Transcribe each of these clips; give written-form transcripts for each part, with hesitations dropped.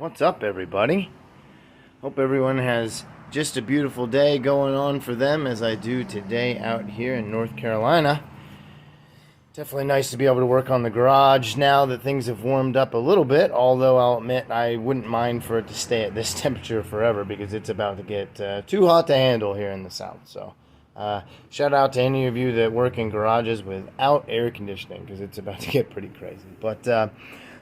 What's up, everybody? Hope everyone has just a beautiful day going on for them as I do today out here in North Carolina. Definitely nice to be able to work on the garage now that things have warmed up a little bit, although I'll admit I wouldn't mind for it to stay at this temperature forever because it's about to get too hot to handle here in the south. So shout out to any of you that work in garages without air conditioning because it's about to get pretty crazy. But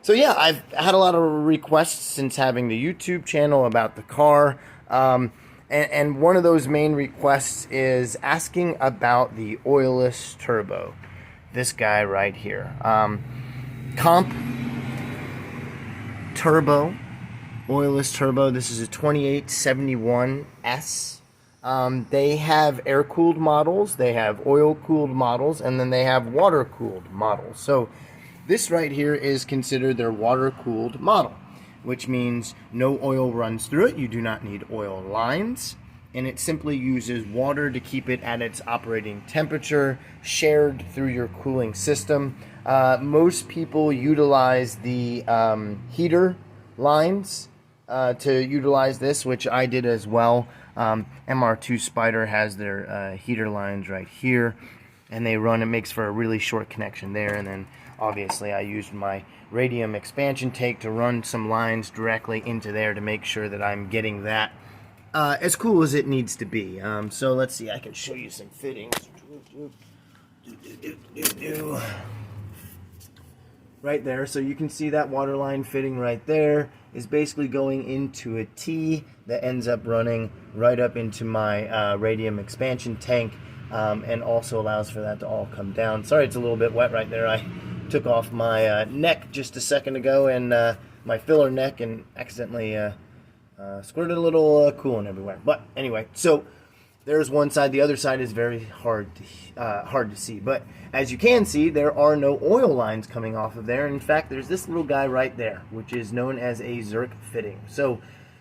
so yeah, I've had a lot of requests since having the YouTube channel about the car. And one of those main requests is asking about the Oilless turbo. This guy right here. Compturbo Oilless turbo. This is a 2871S. They have air-cooled models, they have oil-cooled models, and then they have water-cooled models. So this right here is considered their water-cooled model, which means no oil runs through it. You do not need oil lines, and it simply uses water to keep it at its operating temperature, shared through your cooling system. Most people utilize the heater lines to utilize this, which I did as well. MR2 Spider has their heater lines right here, and they run, it makes for a really short connection there, and then obviously I used my radium expansion tank to run some lines directly into there to make sure that I'm getting that as cool as it needs to be. So let's see, I can show you some fittings. Right there, so you can see that water line fitting right there is basically going into a T that ends up running right up into my radium expansion tank, and also allows for that to all come down. Sorry, it's a little bit wet right there. I took off my neck just a second ago, and my filler neck, and accidentally squirted a little coolant everywhere. But anyway, so there's one side. The other side is very hard to see. But as you can see, there are no oil lines coming off of there. In fact, there's this little guy right there, which is known as a Zerk fitting. So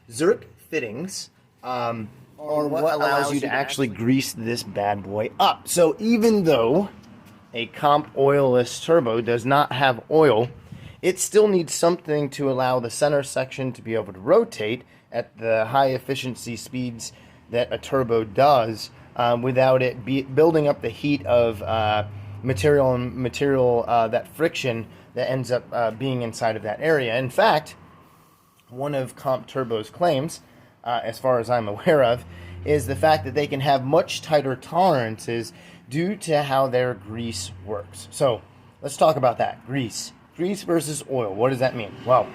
Zerk fittings are what allows you to actually grease this bad boy up. So even though a Comp Oilless turbo does not have oil, it still needs something to allow the center section to be able to rotate at the high efficiency speeds that a turbo does, without it building up the heat of material that friction that ends up being inside of that area. In fact, one of Compturbo's claims, as far as I'm aware of, is the fact that they can have much tighter tolerances due to how their grease works. So let's talk about that. Grease versus oil. What does that mean? Well,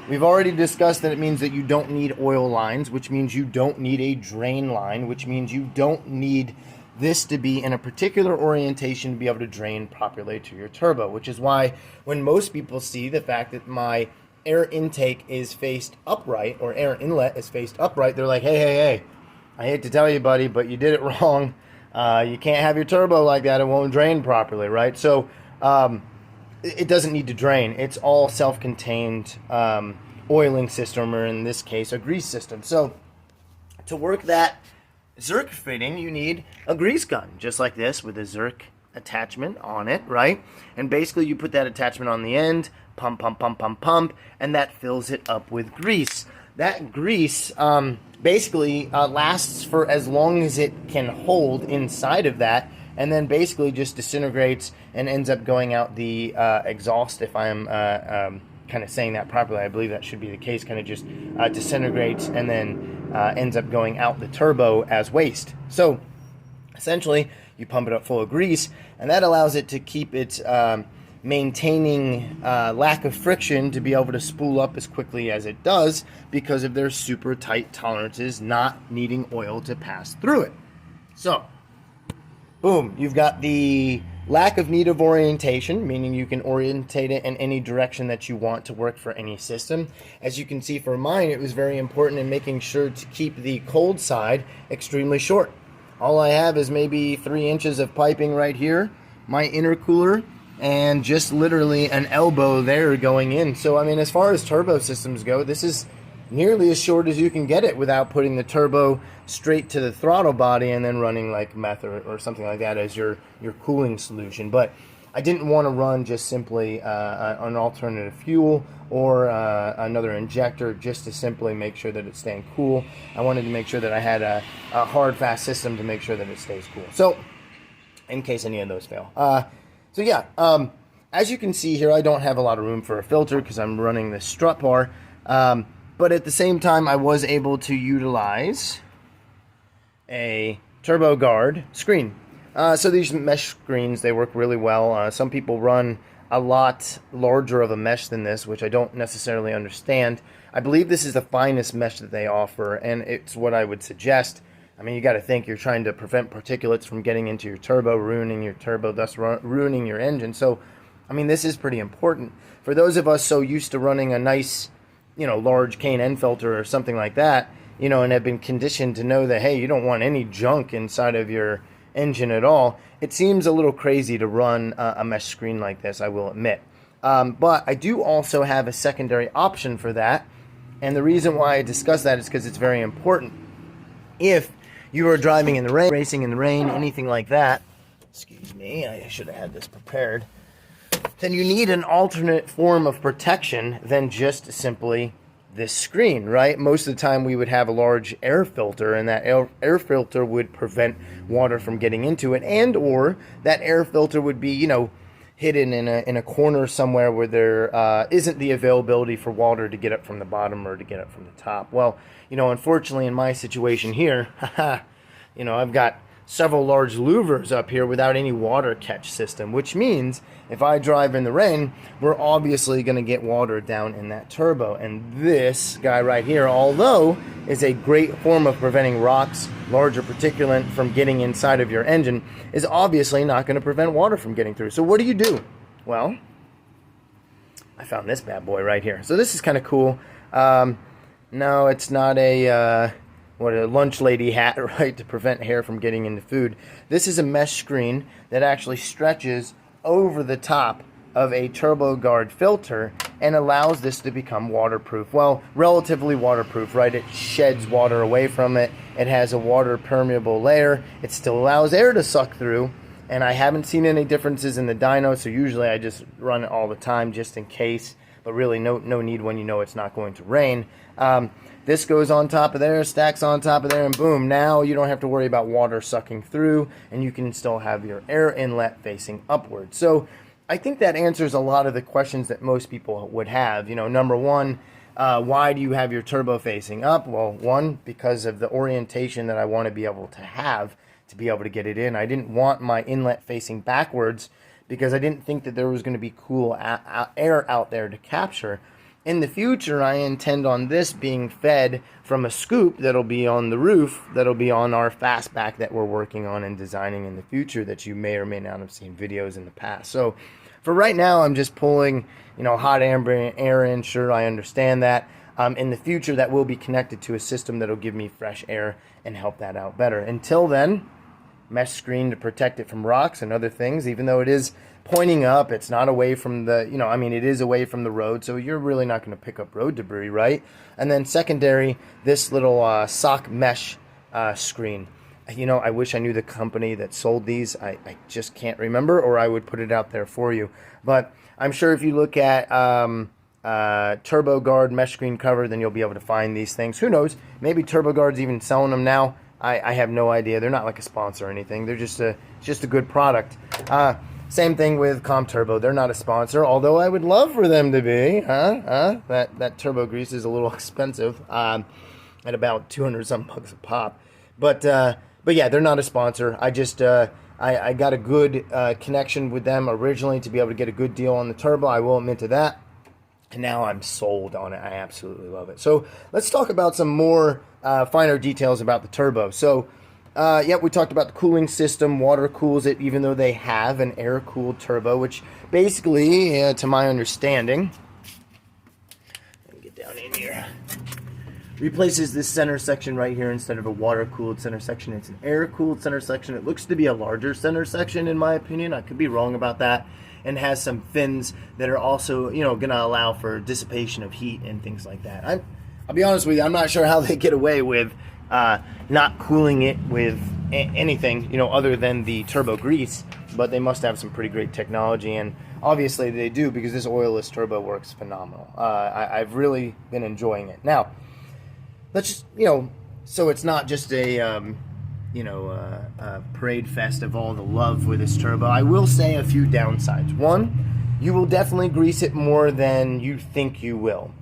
we've already discussed that it means that you don't need oil lines, which means you don't need a drain line, which means you don't need this to be in a particular orientation to be able to drain properly to your turbo, which is why when most people see the fact that my air intake is faced upright, or air inlet is faced upright, they're like, hey, I hate to tell you, buddy, but you did it wrong. You can't have your turbo like that. It won't drain properly, right? So it doesn't need to drain. It's all self-contained oiling system, or in this case, a grease system. So to work that Zerk fitting, you need a grease gun, just like this, with a Zerk attachment on it, right? And basically you put that attachment on the end, pump, and that fills it up with grease. That grease basically lasts for as long as it can hold inside of that, and then basically just disintegrates and ends up going out the exhaust, if I'm kind of saying that properly. I believe that should be the case. Kind of just disintegrates and then ends up going out the turbo as waste. So essentially you pump it up full of grease, and that allows it to keep its maintaining lack of friction to be able to spool up as quickly as it does because of their super tight tolerances, not needing oil to pass through it. So boom, you've got the lack of need of orientation, meaning you can orientate it in any direction that you want to work for any system. As you can see for mine, it was very important in making sure to keep the cold side extremely short. All I have is maybe 3 inches of piping right here, my intercooler, and just literally an elbow there going in. So I mean, as far as turbo systems go, this is nearly as short as you can get it without putting the turbo straight to the throttle body and then running like meth or something like that as your cooling solution. But I didn't want to run just simply an alternative fuel or another injector just to simply make sure that it's staying cool. I wanted to make sure that I had a hard, fast system to make sure that it stays cool. So, in case any of those fail. So yeah, as you can see here, I don't have a lot of room for a filter because I'm running this strut bar. But at the same time, I was able to utilize a turbo guard screen. So these mesh screens, they work really well. Some people run a lot larger of a mesh than this, which I don't necessarily understand. I believe this is the finest mesh that they offer, and it's what I would suggest. I mean, you got to think you're trying to prevent particulates from getting into your turbo, ruining your turbo, thus ruining your engine. So, I mean, this is pretty important. For those of us so used to running a nice, large K&N filter or something like that, and have been conditioned to know that, hey, you don't want any junk inside of your engine at all, it seems a little crazy to run a mesh screen like this, I will admit. But I do also have a secondary option for that, and the reason why I discuss that is because it's very important. If you are driving in the rain, racing in the rain, anything like that, excuse me, I should have had this prepared, then you need an alternate form of protection than just simply this screen, right? Most of the time we would have a large air filter, and that air filter would prevent water from getting into it, and or that air filter would be, hidden in a corner somewhere where there isn't the availability for water to get up from the bottom or to get up from the top. Well, unfortunately in my situation here, I've got several large louvers up here without any water catch system, which means if I drive in the rain, we're obviously going to get water down in that turbo. And this guy right here, although is a great form of preventing rocks, larger particulate from getting inside of your engine, is obviously not going to prevent water from getting through. So what do? Well, I found this bad boy right here. So this is kind of cool. No, it's not a lunch lady hat, right, to prevent hair from getting into food. This is a mesh screen that actually stretches over the top of a turbo guard filter and allows this to become waterproof. Well, relatively waterproof, right? It sheds water away from it. It has a water permeable layer. It still allows air to suck through, and I haven't seen any differences in the dyno, so usually I just run it all the time just in case, but really no need when it's not going to rain. This goes on top of there, stacks on top of there, and boom, now you don't have to worry about water sucking through, and you can still have your air inlet facing upward. So I think that answers a lot of the questions that most people would have. Number one, why do you have your turbo facing up? Well, one, because of the orientation that I want to be able to have to be able to get it in. I didn't want my inlet facing backwards because I didn't think that there was going to be cool air out there to capture. In the future, I intend on this being fed from a scoop that'll be on the roof, that'll be on our fastback that we're working on and designing in the future that you may or may not have seen videos in the past. So for right now, I'm just pulling, hot ambient air in. Sure, I understand that. In the future, that will be connected to a system that'll give me fresh air and help that out better. Until then, mesh screen to protect it from rocks and other things, even though it is pointing up, it's not away from the, it is away from the road, so you're really not going to pick up road debris, right? And then secondary, this little sock mesh screen. I wish I knew the company that sold these. I just can't remember, or I would put it out there for you. But I'm sure if you look at Turbo Guard mesh screen cover, then you'll be able to find these things. Who knows? Maybe Turbo Guard's even selling them now. I have no idea. They're not like a sponsor or anything. They're just a good product. Same thing with compturbo. They're not a sponsor, although I would love for them to be. That turbo grease is a little expensive, at about 200 some bucks a pop. But yeah, they're not a sponsor. I just I got a good connection with them originally to be able to get a good deal on the turbo. I will admit to that. And now I'm sold on it. I absolutely love it. So let's talk about some more finer details about the turbo. So we talked about the cooling system. Water cools it, even though they have an air-cooled turbo, which basically, to my understanding, let me get down in here, replaces this center section right here. Instead of a water-cooled center section, it's an air-cooled center section. It looks to be a larger center section, in my opinion. I could be wrong about that. And has some fins that are also, going to allow for dissipation of heat and things like that. I'll be honest with you, I'm not sure how they get away with not cooling it with anything, you know, other than the turbo grease, but they must have some pretty great technology, and obviously they do, because this oilless turbo works phenomenal. I've really been enjoying it. Now, let's just, you know, so it's not just a parade fest of all the love with this turbo. I will say a few downsides. One, you will definitely grease it more than you think you will.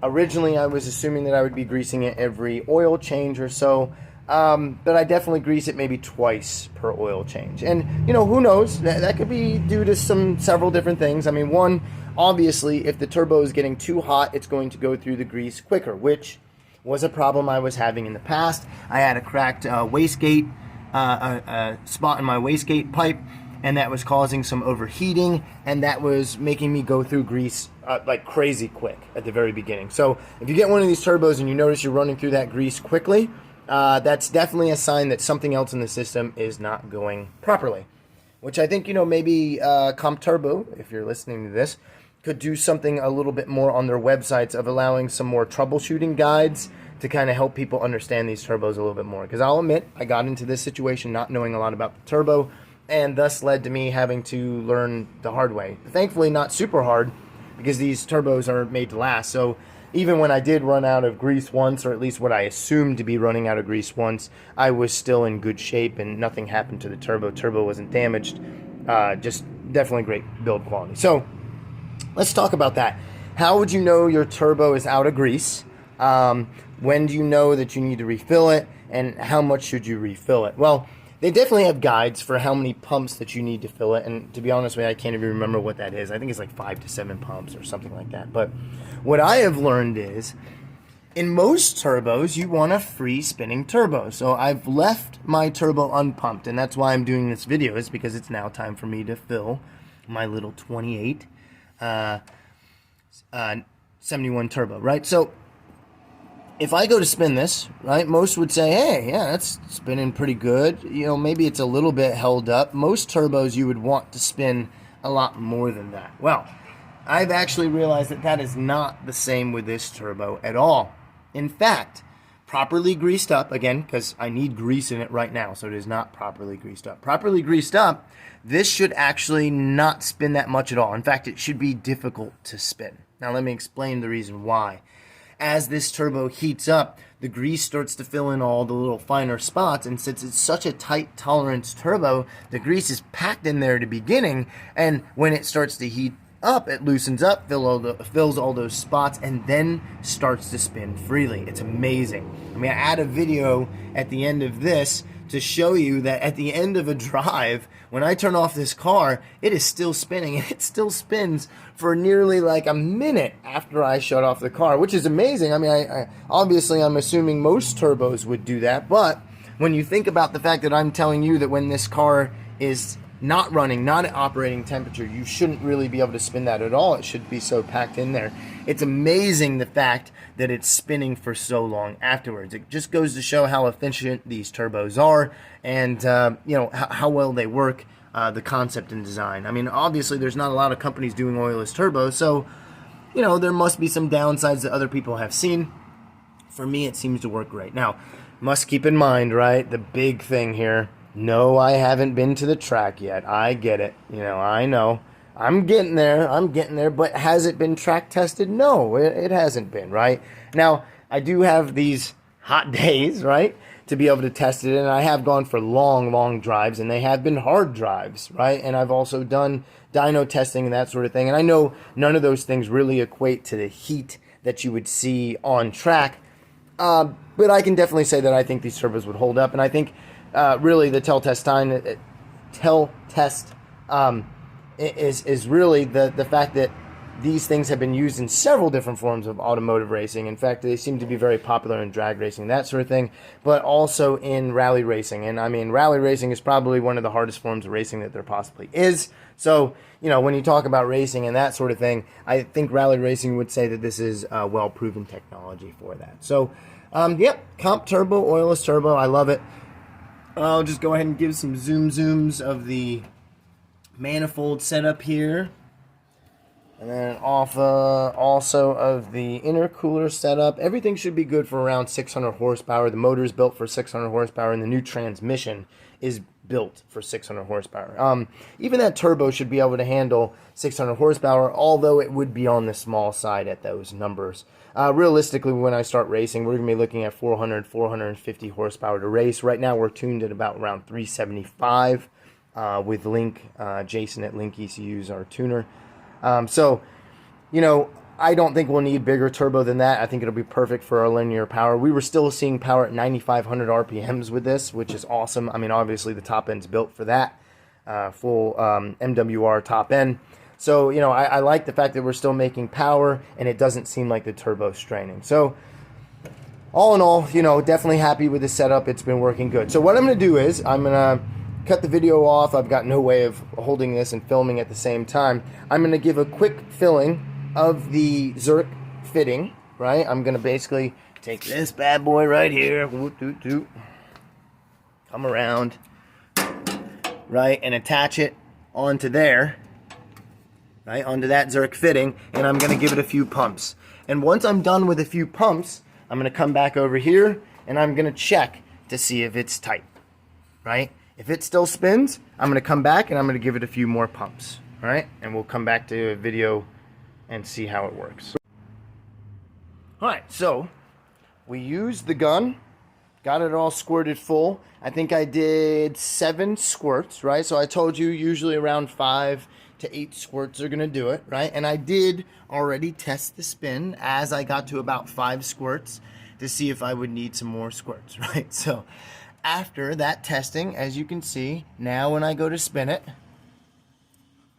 Originally, I was assuming that I would be greasing it every oil change or so, but I definitely grease it maybe twice per oil change. And, you know, who knows? That could be due to several different things. I mean, one, obviously, if the turbo is getting too hot, it's going to go through the grease quicker, which was a problem I was having in the past. I had a cracked wastegate, a spot in my wastegate pipe, and that was causing some overheating, and that was making me go through grease like crazy quick at the very beginning. So if you get one of these turbos and you notice you're running through that grease quickly, that's definitely a sign that something else in the system is not going properly. Which I think, you know, maybe compturbo, if you're listening to this, could do something a little bit more on their websites of allowing some more troubleshooting guides to kind of help people understand these turbos a little bit more. Because I'll admit, I got into this situation not knowing a lot about the turbo, and thus led to me having to learn the hard way. Thankfully, not super hard, because these turbos are made to last. So even when I did run out of grease once, or at least what I assumed to be running out of grease once, I was still in good shape and nothing happened to the turbo. Turbo wasn't damaged. Just definitely great build quality. So let's talk about that. How would you know your turbo is out of grease? When do you know that you need to refill it? And how much should you refill it? Well, they definitely have guides for how many pumps that you need to fill it. And to be honest with you, I can't even remember what that is. I think it's like 5 to 7 pumps or something like that. But what I have learned is, in most turbos, you want a free spinning turbo. So I've left my turbo unpumped, and that's why I'm doing this video, is because it's now time for me to fill my little 28 71 turbo, right? So if I go to spin this, right, most would say, hey, yeah, that's spinning pretty good. You know, maybe it's a little bit held up. Most turbos you would want to spin a lot more than that. Well, I've actually realized that that is not the same with this turbo at all. In fact, properly greased up, again, because I need grease in it right now, so it is not properly greased up. Properly greased up, this should actually not spin that much at all. In fact, it should be difficult to spin. Now, let me explain the reason why. As this turbo heats up, the grease starts to fill in all the little finer spots, and since it's such a tight tolerance turbo, the grease is packed in there at the beginning, and when it starts to heat up, it loosens up, fills all those spots, and then starts to spin freely. It's amazing. I mean, I add a video at the end of this to show you that at the end of a drive, when I turn off this car, it is still spinning, and it still spins for nearly like a minute after I shut off the car, which is amazing. I mean, I obviously, I'm assuming most turbos would do that, but when you think about the fact that I'm telling you that when this car is not running, not at operating temperature, you shouldn't really be able to spin that at all. It should be so packed in there. It's amazing the fact that it's spinning for so long afterwards. It just goes to show how efficient these turbos are, and you know, how well they work, the concept and design. I mean, obviously there's not a lot of companies doing oilless turbos, so you know, there must be some downsides that other people have seen. For me, it seems to work great. Now, must keep in mind, right, the big thing here, no, I haven't been to the track yet. I get it. You know, I know. I'm getting there, but has it been track tested? No, it hasn't been, right? Now, I do have these hot days, right, to be able to test it, and I have gone for long, long drives, and they have been hard drives, right? And I've also done dyno testing and that sort of thing, and I know none of those things really equate to the heat that you would see on track, but I can definitely say that I think these turbos would hold up, and I think really the tell test is really the fact that these things have been used in several different forms of automotive racing. In fact, they seem to be very popular in drag racing, that sort of thing, but also in rally racing. And I mean, rally racing is probably one of the hardest forms of racing that there possibly is. So, you know, when you talk about racing and that sort of thing, I think rally racing would say that this is well-proven technology for that. So, yep, compturbo, oilless turbo, I love it. I'll just go ahead and give some zooms of the manifold setup here. And then off also of the intercooler setup, everything should be good for around 600 horsepower. The motor is built for 600 horsepower, and the new transmission is built for 600 horsepower. Even that turbo should be able to handle 600 horsepower, although it would be on the small side at those numbers. Realistically, when I start racing, we're going to be looking at 400, 450 horsepower to race. Right now, we're tuned at about around 375 with Link, Jason at Link ECU's our tuner. So, you know, I don't think we'll need bigger turbo than that. I think it'll be perfect for our linear power. We were still seeing power at 9,500 RPMs with this, which is awesome. I mean, obviously the top end's built for that, full MWR top end. So, you know, I like the fact that we're still making power and it doesn't seem like the turbo's straining. So, all in all, you know, definitely happy with the setup. It's been working good. So what I'm going to do is I'm going to cut the video off. I've got no way of holding this and filming at the same time. I'm going to give a quick filling of the Zerk fitting, right? I'm going to basically take this bad boy right here, come around, right, and attach it onto there, right, onto that Zerk fitting, and I'm going to give it a few pumps. And once I'm done with a few pumps, I'm going to come back over here, and I'm going to check to see if it's tight, right? If it still spins, I'm going to come back, and I'm going to give it a few more pumps, all right? And we'll come back to a video and see how it works. Alright, so we used the gun, got it all squirted full. I think I did 7 squirts, right? So I told you usually around 5 to 8 squirts are gonna do it, right? And I did already test the spin as I got to about 5 squirts to see if I would need some more squirts, right? So after that testing, as you can see, now when I go to spin it,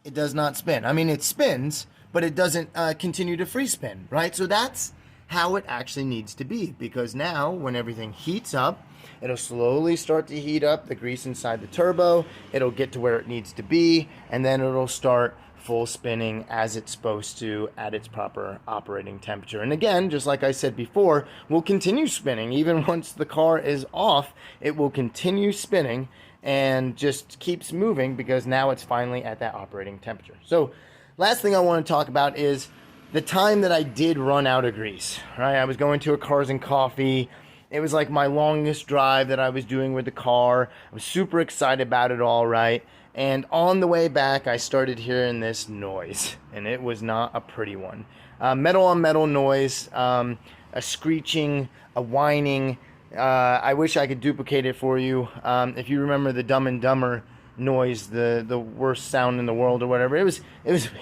it does not spin. I mean, it spins, but it doesn't continue to free spin, right? So that's how it actually needs to be, because now when everything heats up, it'll slowly start to heat up the grease inside the turbo, it'll get to where it needs to be, and then it'll start full spinning as it's supposed to at its proper operating temperature. And again, just like I said before, we'll continue spinning. Even once the car is off, it will continue spinning and just keeps moving because now it's finally at that operating temperature. So last thing I want to talk about is the time that I did run out of grease, right? I was going to a Cars and Coffee. It was like my longest drive that I was doing with the car. I was super excited about it all, right? And on the way back, I started hearing this noise, and it was not a pretty one. Metal on metal noise, a screeching, a whining. I wish I could duplicate it for you. If you remember the Dumb and Dumber noise, the worst sound in the world or whatever, it was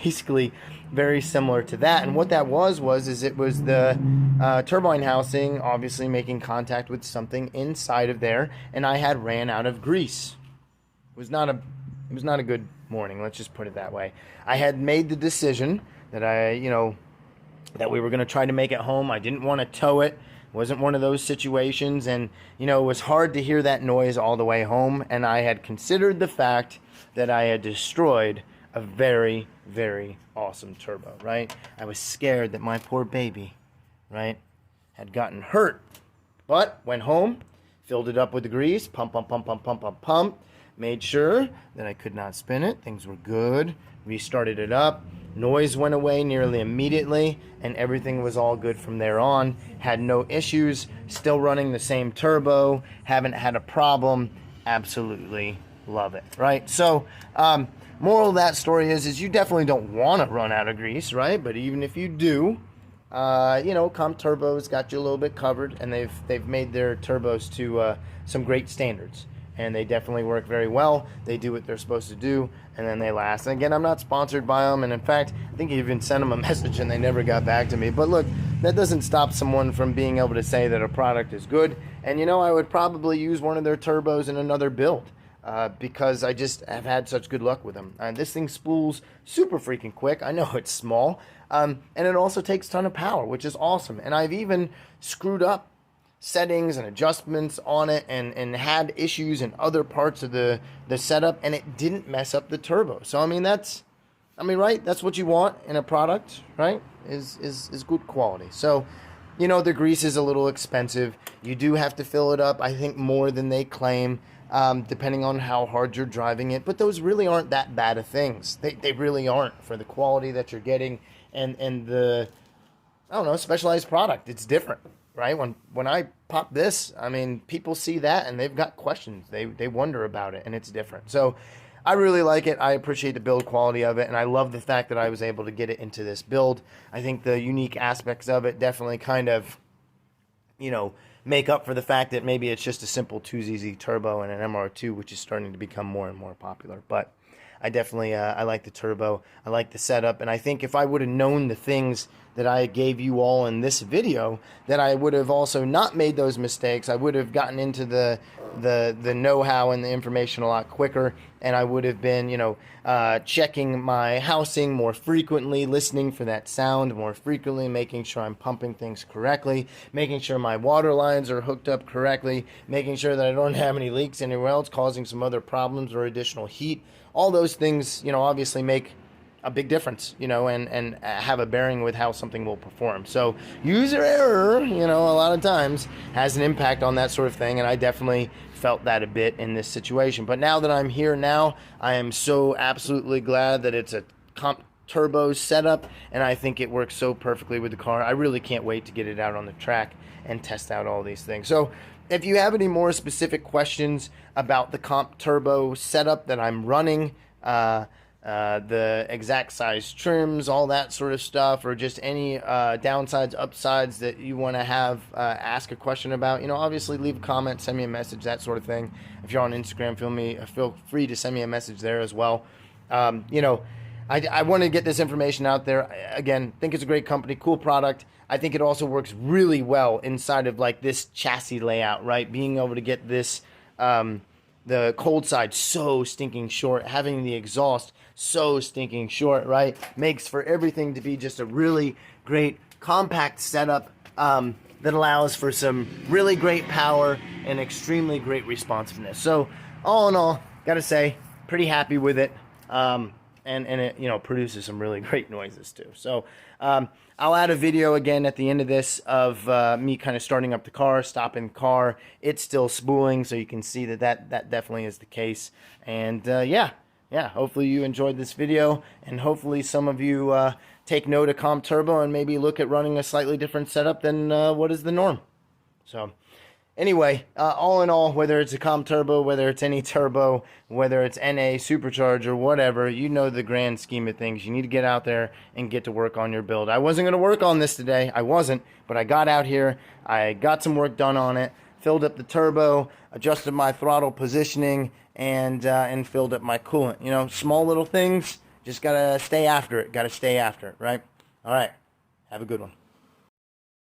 basically very similar to that. And what that was it was the turbine housing obviously making contact with something inside of there, and I had ran out of grease. It was not a good morning, let's just put it that way. I had made the decision that that we were going to try to make it home. I didn't want to tow it. Wasn't one of those situations, and it was hard to hear that noise all the way home, and I had considered the fact that I had destroyed a very, very awesome turbo, right? I was scared that my poor baby, right, had gotten hurt, but went home, filled it up with the grease, pump, made sure that I could not spin it, things were good, restarted it up, noise went away nearly immediately, and everything was all good from there on. Had no issues, still running the same turbo, haven't had a problem, absolutely love it, right? So, moral of that story is you definitely don't want to run out of grease, right? But even if you do, compturbo's got you a little bit covered, and they've made their turbos to some great standards. And they definitely work very well. They do what they're supposed to do, and then they last. And again, I'm not sponsored by them, and in fact, I think I even sent them a message and they never got back to me. But look, that doesn't stop someone from being able to say that a product is good. And I would probably use one of their turbos in another build because I just have had such good luck with them. This thing spools super freaking quick. I know it's small, and it also takes a ton of power, which is awesome. And I've even screwed up settings and adjustments on it and had issues in other parts of the setup, and it didn't mess up the turbo. So right, that's what you want in a product, right? Is good quality. So you know, the grease is a little expensive. You do have to fill it up, I think, more than they claim, depending on how hard you're driving it. But those really aren't that bad of things. They really aren't, for the quality that you're getting and the, I don't know, specialized product. It's different, right? When I pop this, I mean, people see that and they've got questions. They wonder about it, and it's different. So I really like it. I appreciate the build quality of it, and I love the fact that I was able to get it into this build. I think the unique aspects of it definitely kind of, you know, make up for the fact that maybe it's just a simple 2ZZ turbo and an MR2, which is starting to become more and more popular. But I definitely, I like the turbo. I like the setup. And I think if I would have known the things that I gave you all in this video, that I would have also not made those mistakes. I would have gotten into the know-how and the information a lot quicker. And I would have been, you know, checking my housing more frequently, listening for that sound more frequently, making sure I'm pumping things correctly, making sure my water lines are hooked up correctly, making sure that I don't have any leaks anywhere else, causing some other problems or additional heat. All those things, you know, obviously make a big difference, you know, and have a bearing with how something will perform. So user error, you know, a lot of times has an impact on that sort of thing, and I definitely felt that a bit in this situation. But now that I'm here now, I am so absolutely glad that it's a compturbo setup, and I think it works so perfectly with the car. I really can't wait to get it out on the track and test out all these things. So if you have any more specific questions about the compturbo setup that I'm running, the exact size trims, all that sort of stuff, or just any downsides, upsides that you want to have, ask a question about, you know, obviously leave a comment, send me a message, that sort of thing. If you're on Instagram, feel free to send me a message there as well. You know, I want to get this information out there. Again, think it's a great company, cool product. I think it also works really well inside of like this chassis layout, right? Being able to get this, the cold side so stinking short, having the exhaust so stinking short, right? Makes for everything to be just a really great compact setup that allows for some really great power and extremely great responsiveness. So all in all, gotta say, pretty happy with it. And it, you know, produces some really great noises too. So I'll add a video again at the end of this of me kind of starting up the car, stopping the car. It's still spooling, so you can see that definitely is the case. And yeah, hopefully you enjoyed this video, and hopefully some of you take note of compturbo and maybe look at running a slightly different setup than what is the norm. So anyway, all in all, whether it's a compturbo, whether it's any turbo, whether it's NA, supercharger, whatever, you know the grand scheme of things. You need to get out there and get to work on your build. I wasn't going to work on this today. I wasn't, but I got out here. I got some work done on it, filled up the turbo, adjusted my throttle positioning, and filled up my coolant. You know, small little things. Just got to stay after it. Got to stay after it, right? All right. Have a good one.